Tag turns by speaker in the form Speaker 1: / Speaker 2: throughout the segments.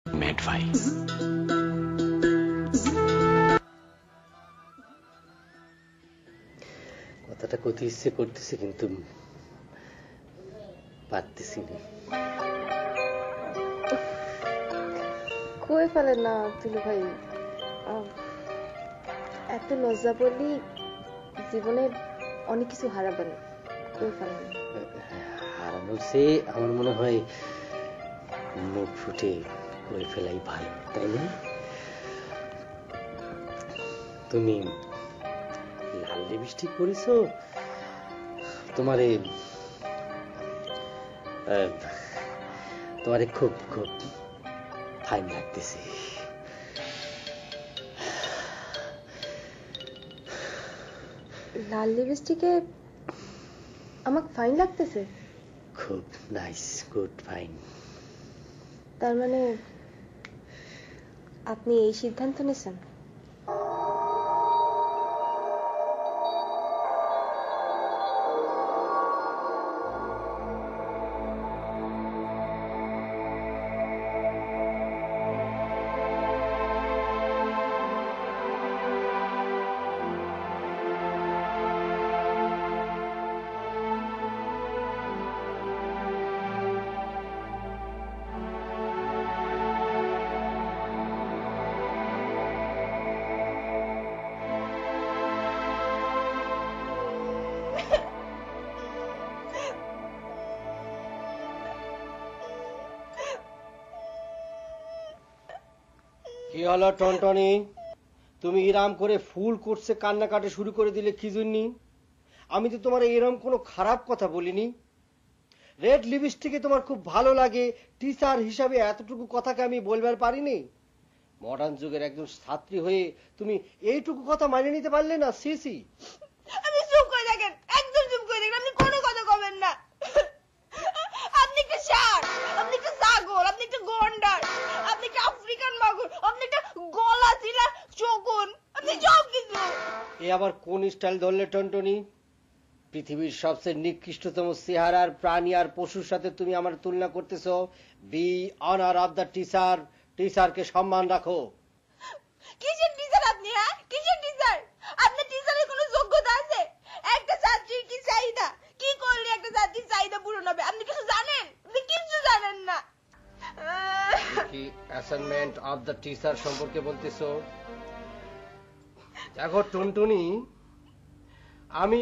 Speaker 1: Mad ভাই, কথাটা কইতে ইচ্ছে করতেছে কিন্তু পারতেছি না।
Speaker 2: কই ফেলেন না তুলু ভাই, এত লজ্জা বললি জীবনে অনেক কিছু হারাবেন। কই ফেলেন
Speaker 1: হারানোর চেয়ে আমার মনে হয় মুখ ফুটে কই ফেলাই ভালো, তাই না? তুমি লাল লিপস্টিক পরিছ, তোমারে তোমারে খুব খুব ফাইন লাগতেছে।
Speaker 2: লাল লিপস্টিকে আমাকে ফাইন লাগতেছে?
Speaker 1: খুব নাইস, গুড, ফাইন।
Speaker 2: তার মানে আপনি এই সিদ্ধান্ত নিয়েছেন?
Speaker 1: কি হলো টনটনি, তুমি ইরাম করে ফুল করছে কান্নাকাটি শুরু করে দিলে কি জন্যি? আমি তো তোমার এরকম কোনো খারাপ কথা বলিনি। রেড লিপস্টিকে তোমার খুব ভালো লাগে, টিচার হিসাবে এতটুকু কথাকে আমি বলবার পারিনি? মডার্ন যুগের একজন ছাত্রী হয়ে তুমি এইটুকু কথা মানিয়ে নিতে পারলে না? সিসি,
Speaker 3: আপনি চুপ করে থাকেন, একদম চুপ করে থাকেন, আপনি কোনো কথা কবেন না। আপনি একটা ষাঁড়, আপনি একটা ছাগল, আপনি একটা গন্ডার, আপনি একটা আফ্রিকান মাগুর, আপনি একটা গলা চিরা শকুন, আপনি সব কিছু।
Speaker 1: এ আবার কোন স্টাইল ধরলে টনটনি? পৃথিবীর সবচেয়ে নিকৃষ্টতম চেহারার প্রাণী আর পশুর সাথে তুমি আমার তুলনা করতেছো। Be honour of the teacher, টিচারকে সম্মান রাখো।
Speaker 3: কিসের টিচার আপনি? হ্যাঁ, কিসের টিচার? আপনার টিচারের কোনো যোগ্যতা আছে? একটা ছাত্রীর কি চাহিদা, কি করলে একটা ছাত্রীর চাহিদা পূরণ হবে, আপনি কিছু জানেন? আপনি কিছু জানেন না।
Speaker 1: কি অ্যাসাইনমেন্ট অফ দ্য টিচার সম্পর্কে বলতেছো? দেখো টুনটুনি, আমি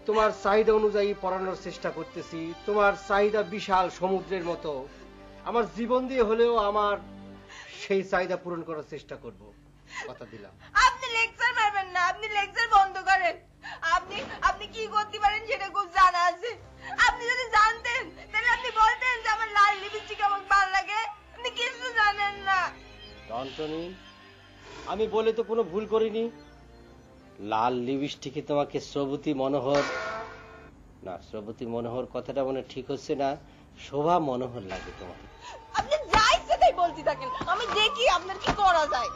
Speaker 1: তোমার চাহিদা অনুযায়ী পড়ানোর চেষ্টা করতেছি। তোমার চাহিদা বিশাল সমুদ্রের মতো, আমার জীবন দিয়ে হলেও আমার সেই চাহিদা পূরণ করার চেষ্টা করব, কথা দিলাম।
Speaker 3: আপনি লেকচার মারবেন না, আপনি লেকচার বন্ধ করেন। আপনি আপনি কি করতে পারেন সেটা খুব জানা আছে। আপনি যদি জানতেন তাহলে আপনি বলতেন যে আমার লাল লিপস্টিক আমার ভালো লাগে। আপনি কিছু জানেন না।
Speaker 1: টনটনি, আমি বলে তো কোনো ভুল করিনি। লাল লিপস্টিকে তোমাকে শ্রবতী মনোহর, না শ্রবতী মনোহর কথাটা মনে ঠিক হচ্ছে না, শোভা মনোহর লাগে তোমাকে।
Speaker 3: আপনি যা ইচ্ছে তাই বলতে থাকেন, আমি দেখি আপনার কি করা যায়।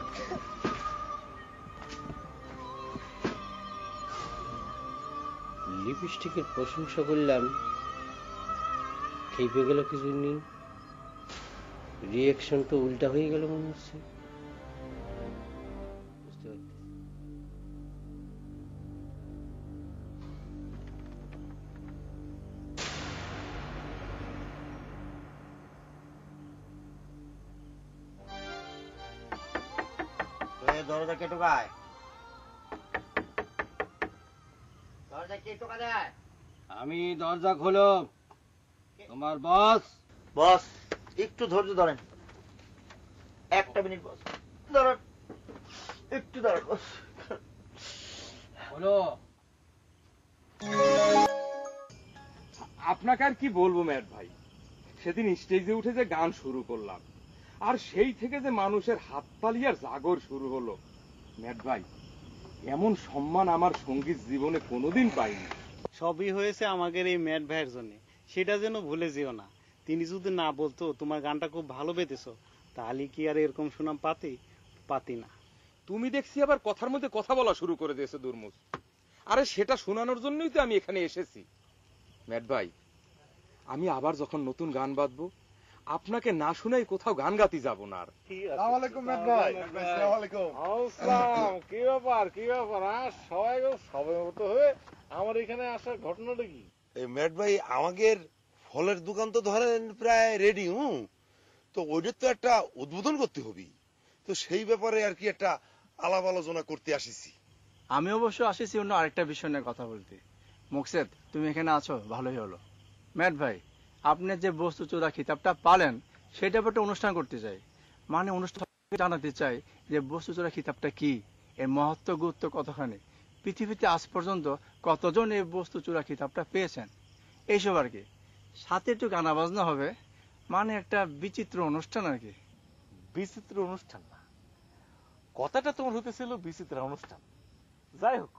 Speaker 1: লিপস্টিকের প্রশংসা করলাম, খেপে গেল কিছু নেই, রিয়াকশন তো উল্টা হয়ে গেল মনে হচ্ছে। বুঝতে পারছি।
Speaker 4: দরজা কে টোকায়? দরজা কে টোকা দেয়?
Speaker 1: আমি দরজা খোলো, তোমার বস।
Speaker 4: বস একটু ধৈর্য ধরেন, একটা মিনিট বস, দাঁড়ান একটু, দাঁড়ান বস।
Speaker 1: খোলো।
Speaker 5: আপনাকে আর কি বলবো ম্যাট ভাই, সেদিন স্টেজে উঠে যে গান শুরু করলাম, আর সেই থেকে যে মানুষের হাততালি আর জাগর শুরু হলো। ম্যাট ভাই, এমন সম্মান আমার সঙ্গীত জীবনে কোনোদিন পাইনি।
Speaker 6: সবই হয়েছে আমাদের এই ম্যাট ভাইয়ের জন্য, সেটা যেন ভুলে যেও না। তিনি যদি না বলতো তোমার গানটা খুব ভালো পেতেছো, তাহলে কি আর এরকম সুনাম পাতি না।
Speaker 5: তুমি দেখছি আবার কথার মধ্যে কথা বলা শুরু করে দিয়েছো দুর্মুষ। আরে সেটা শোনানোর জন্যই তো আমি এখানে এসেছি। ম্যাট ভাই, আমি আবার যখন নতুন গান বাঁধবো, আপনাকে না শুনেই কোথাও গান গাতি যাব না আর।
Speaker 7: আসসালামু আলাইকুম ম্যাট ভাই। আসসালামু আলাইকুম।
Speaker 8: আসসালাম, কি ব্যাপার আর সবাই সবাই মতো হয়ে আমার এখানে আসার ঘটনাটা কি?
Speaker 7: এই ম্যাট ভাই আমাদের ফলের দোকান তো ধরেন প্রায় রেডি, তো ওইটার তো একটা উদ্বোধন করতে হবে, তো সেই ব্যাপারে আর কি একটা আলাপ আলোচনা করতে আসিছি।
Speaker 9: আমি অবশ্য আসিছি অন্য আরেকটা বিষয় নিয়ে কথা বলতে। মোকসেদ, তুমি এখানে আছো, ভালোই হলো। ম্যাট ভাই, আপনি যে বস্তু চোরা খিতাবটা পালেন সেটা একটা অনুষ্ঠান করতে চাই, মানে অনুষ্ঠান জানাতে চাই যে বস্তু চোরা খিতাবটা কি, এর মহত্ব গুরুত্ব কতখানি, পৃথিবীতে আজ পর্যন্ত কতজন এই বস্তু চোরা খিতাবটা পেয়েছেন, এইসব আর কি। সাথে একটু গানা বাজনা হবে, মানে একটা বিচিত্র অনুষ্ঠান আর কি।
Speaker 8: বিচিত্র অনুষ্ঠান না, কথাটা তোমার হতেছিল বিচিত্র অনুষ্ঠান। যাই হোক,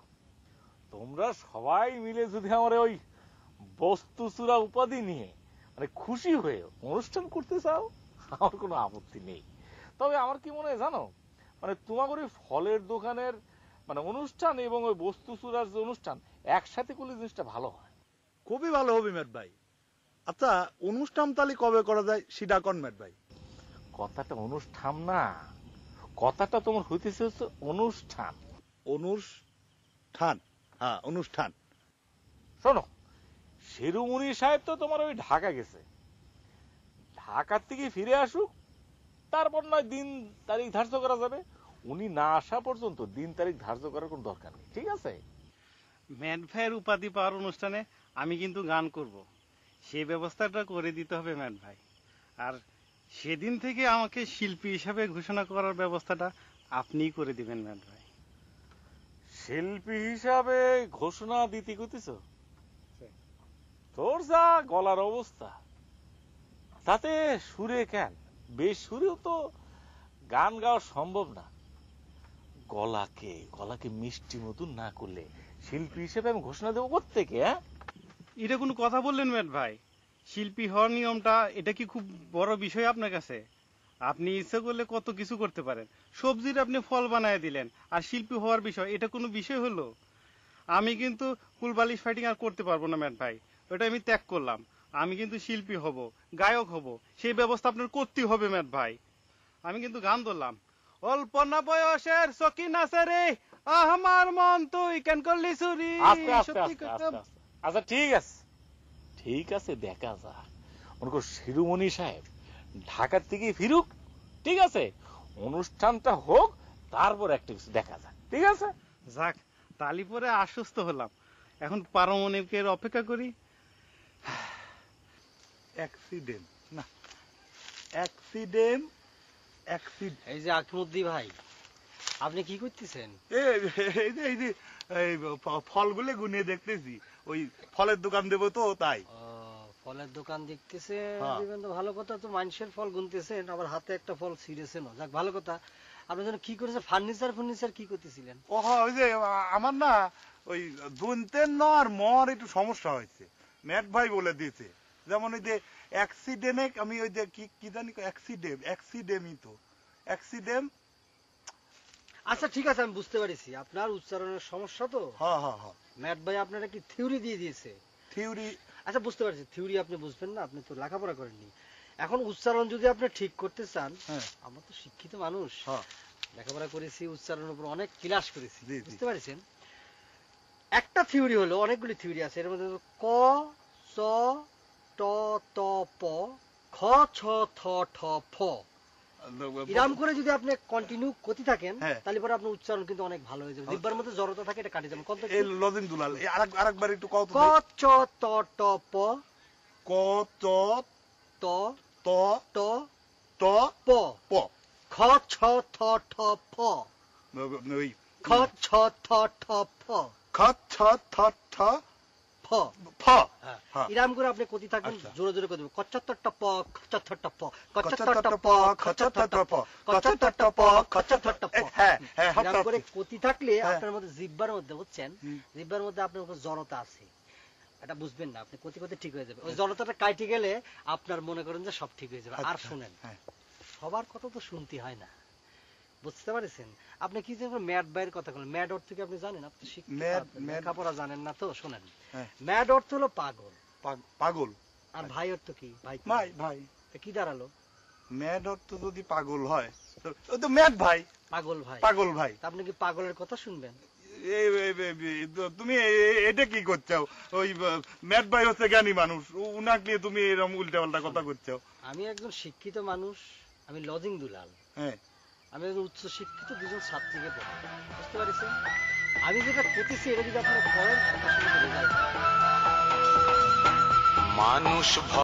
Speaker 8: তোমরা সবাই মিলে যদি আমার ওই বস্তু চূড়া উপাধি নিয়ে মানে খুশি হয়ে অনুষ্ঠান করতে চাও, আমার কোনো আপত্তি নেই। তবে আমার কি মনে হয় জানো, মানে তোমাদের ওই ফলের দোকানের মানে অনুষ্ঠান এবং ওই বস্তু চূড়ার যে অনুষ্ঠান একসাথে করলে জিনিসটা ভালো হয়।
Speaker 10: খুবই ভালো হবে ম্যাট ভাই। আচ্ছা, অনুষ্ঠান তাহলে কবে করা যায় সেটা কোন ম্যাট ভাই?
Speaker 8: কথাটা অনুষ্ঠান না, কথাটা তোমার হইতেছে হচ্ছে অনুষ্ঠান।
Speaker 10: অনুষ্ঠান? হ্যাঁ, অনুষ্ঠান।
Speaker 8: শোনো, শিরোমণি সাহেব তো তোমার ওই ঢাকা গেছে, ঢাকার থেকে ফিরে আসুক, তারপর নয় দিন তারিখ ধার্য করা যাবে। উনি না আসা পর্যন্ত দিন তারিখ ধার্য করার কোনো দরকার নেই, ঠিক আছে?
Speaker 6: ম্যাট ভাইয়ের উপাধি পাওয়ার অনুষ্ঠানে আমি কিন্তু গান করব, সেই ব্যবস্থাটা করে দিতে হবে ম্যাট ভাই। আর সেদিন থেকে আমাকে শিল্পী হিসাবে ঘোষণা করার ব্যবস্থাটা আপনিই করে দিবেন ম্যাট ভাই।
Speaker 8: শিল্পী হিসাবে ঘোষণা দিতে গতিস? তোর যা গলার অবস্থা, তাতে সুরে কেন, বেশ সুরেও তো গান গাওয়া সম্ভব না। গলাকে মিষ্টি মতন না করলে শিল্পী হিসেবে আমি ঘোষণা দেবো কোত্থেকে? হ্যাঁ,
Speaker 6: এটা কোনো কথা বললেন ম্যাট ভাই? শিল্পী হওয়ার নিয়মটা এটা কি খুব বড় বিষয় আপনার কাছে? আপনি ইচ্ছে করলে কত কিছু করতে পারেন, সবজির আপনি ফল বানায় দিলেন, আর শিল্পী হওয়ার বিষয় এটা কোনো বিষয় হলো? আমি কিন্তু কুলবালিশ ফাইটিং আর করতে পারবো না ম্যাট ভাই, ওটা আমি ত্যাগ করলাম। আমি কিন্তু শিল্পী হব, গায়ক হব, সেই ব্যবস্থা আপনার করতেই হবে ম্যাট ভাই। আমি কিন্তু গান ধরলাম, অল্প না বয়সের সকিন আছে রে, আমার মন তুই কেন করলি চুরি।
Speaker 8: আচ্ছা ঠিক আছে, দেখা যাক। মনে কর শিরোমণি সাহেব ঢাকার থেকে ফিরুক, ঠিক আছে, অনুষ্ঠানটা হোক, তারপর একটা কিছু দেখা যাক, ঠিক আছে?
Speaker 6: যাক, তালি পরে আশ্বস্ত হলাম। এখন পারমাণবিকের অপেক্ষা করি।
Speaker 10: অ্যাক্সিডেন্ট না, অ্যাক্সিডেন্ট।
Speaker 1: এই যে আকিমুদ্দি ভাই, আপনি কি করতেছেন?
Speaker 10: এই ফলগুলো গুনিয়ে দেখতেছি, ওই ফলের দোকান দেবো তো তাই।
Speaker 1: ফলের দোকান দেখতেছে,
Speaker 10: হ্যাঁ।
Speaker 1: দেখবেন তো ভালো কথা। তো মানুষের ফল গুনতেছেন, আবার হাতে একটা ফল ছিঁড়েছেন, যাক ভালো কথা। আপনার জন্য কি করেছে? ফার্নিচার কি করতেছিলেন?
Speaker 10: ওই যে আমার না ওই দুনতেন আর মর একটু সমস্যা হয়েছে, ম্যাট ভাই বলে দিয়েছে। যেমন ওই যে অ্যাক্সিডেন্টে আমি ওই যে কি জানি অ্যাক্সিডেমই তো অ্যাক্সিডেম।
Speaker 1: আচ্ছা ঠিক আছে, আমি বুঝতে পারছি আপনার উচ্চারণের সমস্যা। তো
Speaker 10: হ্যাঁ,
Speaker 1: ম্যাট ভাই আপনারা কি থিওরি দিয়ে দিয়েছে?
Speaker 10: থিওরি?
Speaker 1: আচ্ছা বুঝতে পারছি, থিওরি আপনি বুঝবেন না, আপনি তো লেখাপড়া করেননি। এখন উচ্চারণ যদি আপনি ঠিক করতে চান, আমরা তো শিক্ষিত মানুষ, লেখাপড়া করেছি, উচ্চারণের উপর অনেক ক্লাস করেছি, বুঝতে পারছেন? একটা থিওরি হলো, অনেকগুলি থিওরি আছে, এর মধ্যে ক চ ট ত প খ ছ থ ঠ ফ, এরকম করে যদি আপনি কন্টিনিউ করতে থাকেন, তাহলে পরে আপনার উচ্চারণ কিন্তু অনেক ভালো হয়ে যাবে। জিহ্বার মধ্যে জড়তা থাকে, এটা কাটে যাবে।
Speaker 10: এই লজিং দুলাল, আরেকবার একটু কত?
Speaker 1: ক চ ত ট প,
Speaker 10: ক চ
Speaker 1: ত
Speaker 10: ত
Speaker 1: ট
Speaker 10: ট
Speaker 1: প,
Speaker 10: প,
Speaker 1: খ ছ থ ঠ ফ,
Speaker 10: ওই
Speaker 1: খ ছ থ ঠ ফ,
Speaker 10: খ ছ থ ঠ
Speaker 1: ফ
Speaker 10: ফ।
Speaker 1: এরকম করে আপনি কতি থাকবেন, জোরে জোরে করে দেবেন। কচ্চর ট প, খচ্চর ট প, কচ্চর ট প, খচ্চর ট প, কচ্চর ট প, খচ্চর ট প। এরকম করে কতি থাকলে আপনার মধ্যে জিহ্বার মধ্যে, বুঝছেন, জিহ্বার মধ্যে আপনার জড়তা আছে, এটা বুঝবেন না। আপনি কতি কতি ঠিক হয়ে যাবে। ওই জড়তাটা কাটে গেলে আপনার মনে করেন যে সব ঠিক হয়ে যাবে। আর শুনেন, সবার কথা তো শুনতে হয় না, বুঝতে পারছেন? আপনি কি যে ম্যাড ভাইয়ের কথা বলেন, ম্যাড অর্থ কি আপনি জানেন? আপনি শিক্ষিত, লেখাপড়া জানেন না তো। শুনেন, ম্যাড অর্থ হলো পাগল।
Speaker 10: পাগল।
Speaker 1: আর ভাই অর্থ কি? ভাই
Speaker 10: ভাই।
Speaker 1: কি দাঁড়ালো?
Speaker 10: ম্যাড অর্থ যদি পাগল হয় ও তো ম্যাড ভাই।
Speaker 1: পাগল ভাই?
Speaker 10: পাগল ভাই।
Speaker 1: আপনি কি পাগলের কথা শুনবেন?
Speaker 10: তুমি এটা কি করছো? ওই ম্যাড ভাই হচ্ছে জ্ঞানী মানুষ, উনাকে নিয়ে তুমি এরকম উল্টা পাল্টা কথা করছো।
Speaker 1: আমি একজন শিক্ষিত মানুষ, আমি লজিং দুলাল।
Speaker 10: হ্যাঁ,
Speaker 1: আমি একজন উচ্চ শিক্ষিত দুজন ছাত্রীকে পড়াই, বুঝতে পারছেন? আমি যেটা করতেছি এটা যদি আপনারা করেন, মানুষ